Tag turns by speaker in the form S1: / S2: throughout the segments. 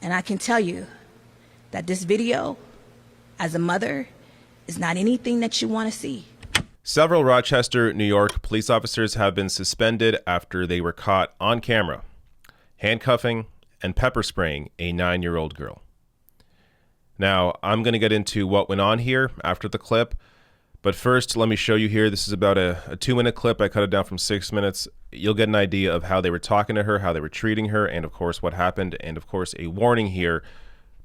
S1: And I can tell you that this video, as a mother, is not anything that you want to see.
S2: Several Rochester, New York police officers have been suspended after they were caught on camera handcuffing and pepper spraying a 9-year-old girl. Now, I'm going to get into what went on here after the clip, but first, let me show you here. This is about a 2-minute clip. I cut it down from 6 minutes. You'll get an idea of how they were talking to her, how they were treating her, and of course, what happened. And of course, a warning here.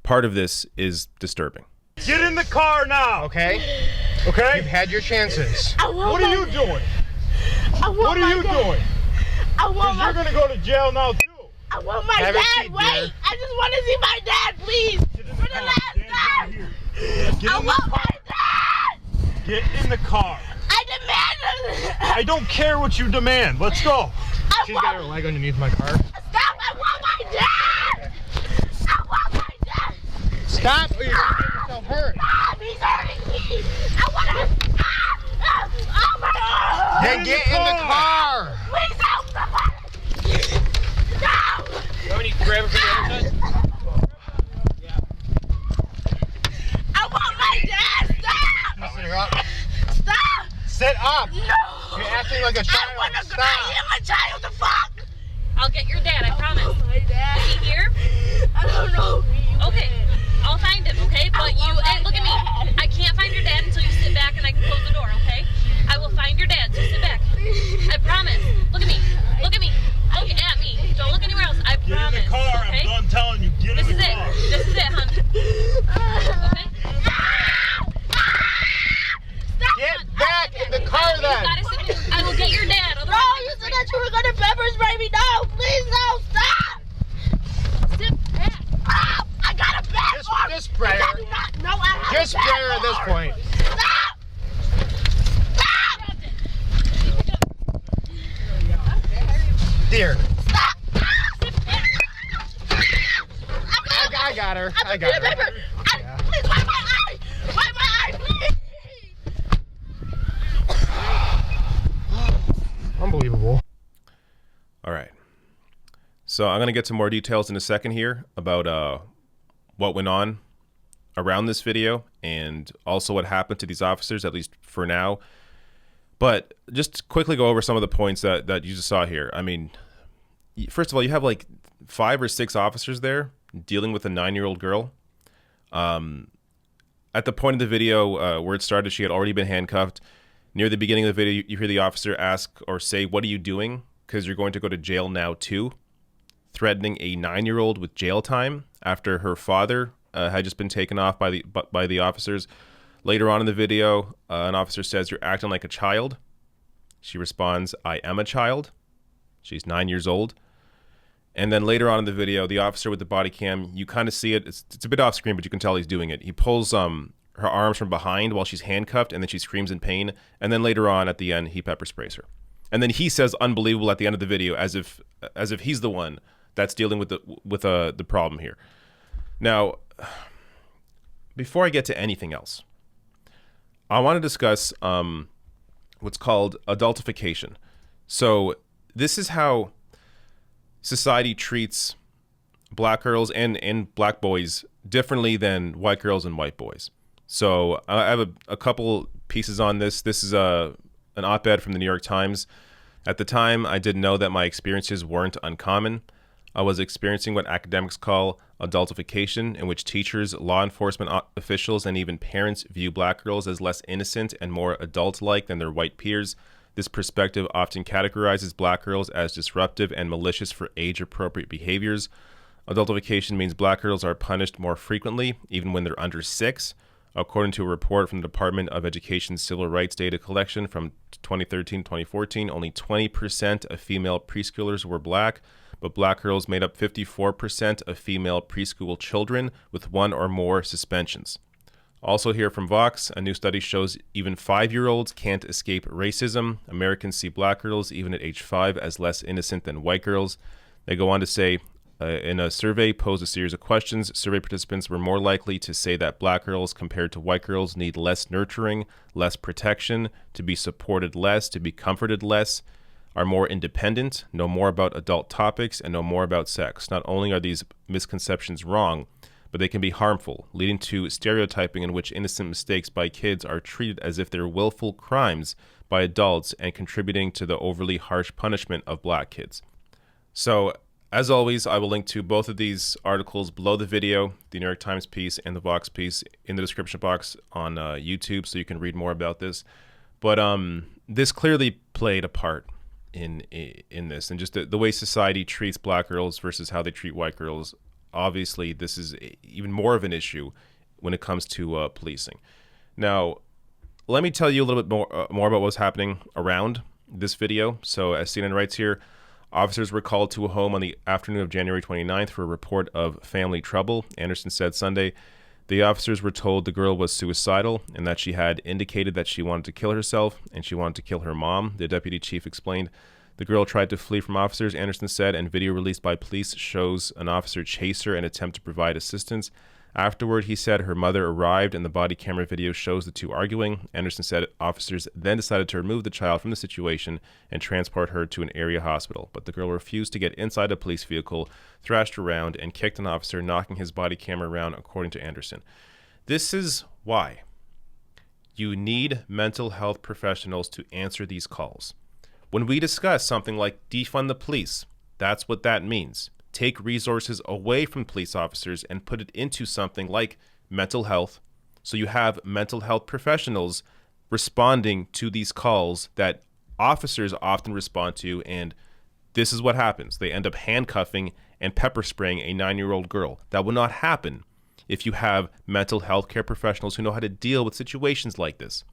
S2: Part of this is disturbing.
S3: Get in the car now!
S4: Okay?
S3: Okay?
S4: You've had your chances.
S3: What are you doing? What are you doing? Because you're going to go to jail now, too.
S5: I want my dad. Wait, I just want to see my dad, please. For the last time. I want my dad.
S3: Get in the car.
S5: I demand it.
S3: I don't care what you demand. Let's go.
S4: She's got her leg underneath my car.
S5: Stop. I want my dad. I want my dad.
S4: Stop or you're going to get yourself hurt.
S5: Stop. He's hurting me. I want to. Oh my God.
S4: Then get in the car.
S5: Please help somebody. No.
S4: You want me to grab it from the other side? Yeah.
S5: I want my dad. Stop.
S4: Sit her up.
S5: Stop.
S4: Sit up.
S5: No.
S4: You're acting like a child. Stop.
S5: I am a child. The fuck.
S6: I'll get your dad, I promise.
S5: Oh, my dad.
S6: Is he here?
S5: I don't know.
S6: Okay, I'll find him, okay? But you, hey, look at me. I can't find your dad until you sit back and I can close the door, okay? I will find your dad, so sit back. I promise. Look at me. Look at me. Look at me. Don't look anywhere else. I
S3: Get
S6: promise.
S3: in the car.
S6: Okay?
S3: I'm done telling you. Get in the car.
S6: This is it, hon. Okay?
S4: Get back in the car
S6: You
S4: then.
S6: gotta sit. I will get your dad.
S5: No,
S6: Otherwise,
S5: you said that you were gonna pepper spray me. No, please, no, stop.
S6: sit back.
S5: Stop. I got a bad one.
S4: Just spray her.
S5: No, I have
S4: Just
S5: a bad
S4: spray her at this
S5: arm.
S4: point.
S5: Stop. Stop.
S4: Dear.
S5: Stop.
S4: I got her. I got her. Yeah.
S5: Please wipe my eye. Wipe my eye, please.
S4: Unbelievable.
S2: All right. So I'm going to get some more details in a second here about what went on around this video and also what happened to these officers, at least for now. But just quickly go over some of the points that you just saw here. I mean, first of all, you have like 5 or 6 officers there dealing with a 9-year-old girl. At the point of the video where it started, she had already been handcuffed. Near the beginning of the video, you hear the officer ask or say, "What are you doing? Because you're going to go to jail now too," threatening a 9-year-old with jail time after her father had just been taken off by the officers. Later on in the video, an officer says, "You're acting like a child." She responds, "I am a child." She's 9 years old. And then later on in the video, the officer with the body cam, you kind of see it. It's a bit off screen, but you can tell he's doing it. He pulls her arms from behind while she's handcuffed, and then she screams in pain. And then later on at the end, he pepper sprays her. And then he says "unbelievable" at the end of the video, as if he's the one that's dealing with the problem here. Now, before I get to anything else, I want to discuss what's called adultification. So this is how society treats black girls and black boys differently than white girls and white boys. So I have a couple pieces on this. This is an op-ed from the New York Times. At the time, I didn't know that my experiences weren't uncommon. I was experiencing what academics call adultification, in which teachers, law enforcement officials, and even parents view black girls as less innocent and more adult-like than their white peers. This perspective often categorizes black girls as disruptive and malicious for age-appropriate behaviors. Adultification means black girls are punished more frequently, even when they're under 6. According to a report from the Department of Education's Civil Rights Data Collection from 2013-2014, only 20% of female preschoolers were black, but black girls made up 54% of female preschool children with 1 or more suspensions. Also here from Vox, a new study shows even 5-year-olds can't escape racism. Americans see black girls, even at age 5, as less innocent than white girls. They go on to say, in a survey posed a series of questions, survey participants were more likely to say that black girls compared to white girls need less nurturing, less protection, to be supported less, to be comforted less. are more independent, know more about adult topics, and know more about sex. Not only are these misconceptions wrong, but they can be harmful, leading to stereotyping in which innocent mistakes by kids are treated as if they're willful crimes by adults and contributing to the overly harsh punishment of black kids. So, as always, I will link to both of these articles below the video, the New York Times piece and the Vox piece, in the description box on YouTube, so you can read more about this. But this clearly played a part in this, and just the way society treats black girls versus how they treat white girls. Obviously, this is even more of an issue when it comes to policing. Now, let me tell you a little bit more about what's happening around this video. So, as CNN writes here, officers were called to a home on the afternoon of January 29th for a report of family trouble. Anderson said Sunday the officers were told the girl was suicidal and that she had indicated that she wanted to kill herself and she wanted to kill her mom. The deputy chief explained. The girl tried to flee from officers, Anderson said, and video released by police shows an officer chase her and attempt to provide assistance. Afterward, he said her mother arrived and the body camera video shows the two arguing. Anderson said officers then decided to remove the child from the situation and transport her to an area hospital. But the girl refused to get inside a police vehicle, thrashed around, and kicked an officer, knocking his body camera around, according to Anderson. This is why you need mental health professionals to answer these calls. When we discuss something like defund the police, that's what that means. Take resources away from police officers and put it into something like mental health, so you have mental health professionals responding to these calls that officers often respond to, and this is what happens. They end up handcuffing and pepper spraying a 9-year-old girl. That will not happen if you have mental health care professionals who know how to deal with situations like this.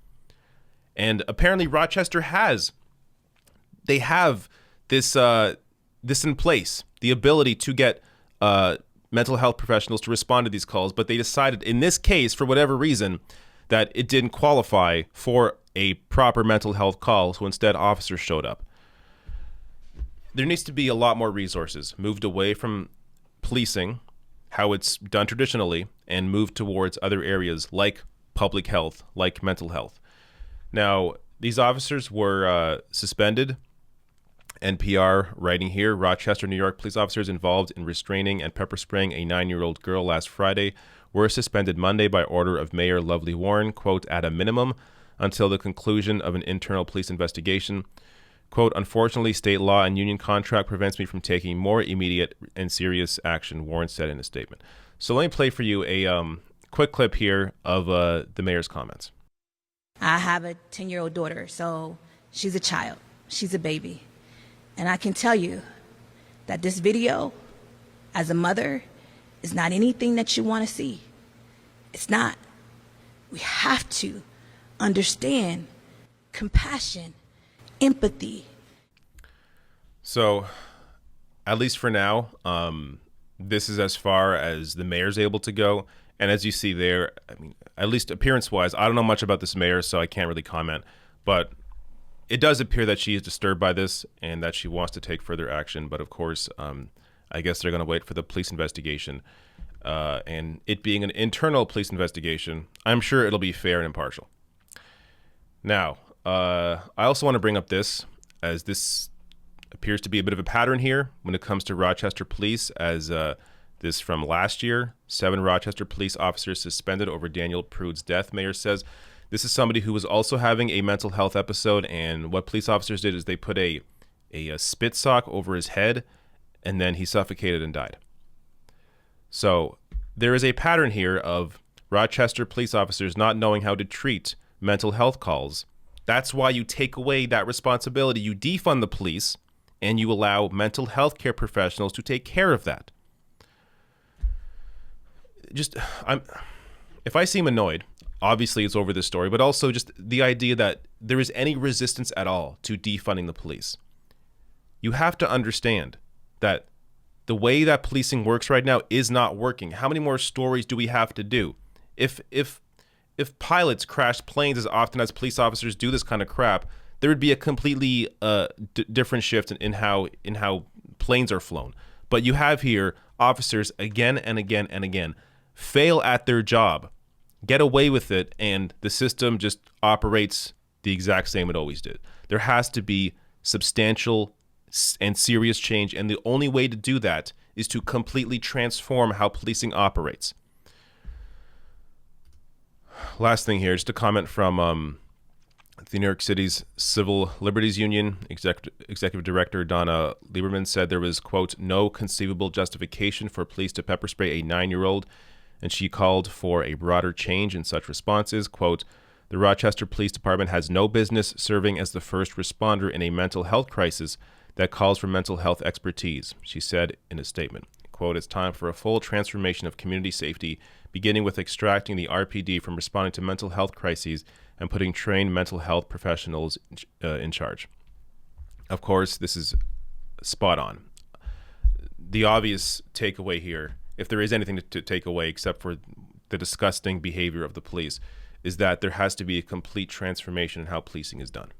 S2: And apparently Rochester have this in place, the ability to get mental health professionals to respond to these calls, but they decided in this case, for whatever reason, that it didn't qualify for a proper mental health call, so instead officers showed up. There needs to be a lot more resources moved away from policing, how it's done traditionally, and moved towards other areas like public health, like mental health. Now, these officers were suspended. NPR writing here, Rochester, New York police officers involved in restraining and pepper spraying a 9-year-old girl last Friday were suspended Monday by order of Mayor Lovely Warren, quote, at a minimum, until the conclusion of an internal police investigation. Quote, unfortunately, state law and union contract prevents me from taking more immediate and serious action, Warren said in a statement. So let me play for you a quick clip here of the mayor's comments.
S1: I have a 10-year-old daughter, so she's a child. She's a baby. And I can tell you that this video, as a mother, is not anything that you want to see. It's not. We have to understand compassion, empathy.
S2: So, at least for now, this is as far as the mayor's able to go. And as you see there, I mean, at least appearance-wise, I don't know much about this mayor, so I can't really comment. But it does appear that she is disturbed by this and that she wants to take further action. But of course, I guess they're going to wait for the police investigation. And it being an internal police investigation, I'm sure it'll be fair and impartial. Now, I also want to bring up this, as this appears to be a bit of a pattern here when it comes to Rochester police, as this from last year, 7 Rochester police officers suspended over Daniel Prude's death, mayor says. This is somebody who was also having a mental health episode, and what police officers did is they put a spit sock over his head, and then he suffocated and died. So there is a pattern here of Rochester police officers not knowing how to treat mental health calls. That's why you take away that responsibility. You defund the police, and you allow mental health care professionals to take care of that. If I seem annoyed, obviously it's over this story, but also just the idea that there is any resistance at all to defunding the police. You have to understand that the way that policing works right now is not working. How many more stories do we have to do? If pilots crash planes as often as police officers do this kind of crap, there would be a completely different shift in how planes are flown. But you have here officers again and again and again fail at their job, get away with it, and the system just operates the exact same it always did. There has to be substantial and serious change. And the only way to do that is to completely transform how policing operates. Last thing here, just a comment from the New York City's Civil Liberties Union. Executive Director Donna Lieberman said there was, quote, no conceivable justification for police to pepper spray a 9-year-old, and she called for a broader change in such responses. Quote, the Rochester Police Department has no business serving as the first responder in a mental health crisis that calls for mental health expertise, she said in a statement. Quote, it's time for a full transformation of community safety, beginning with extracting the RPD from responding to mental health crises and putting trained mental health professionals in charge. Of course, this is spot on. The obvious takeaway here, if there is anything to take away except for the disgusting behavior of the police, is that there has to be a complete transformation in how policing is done.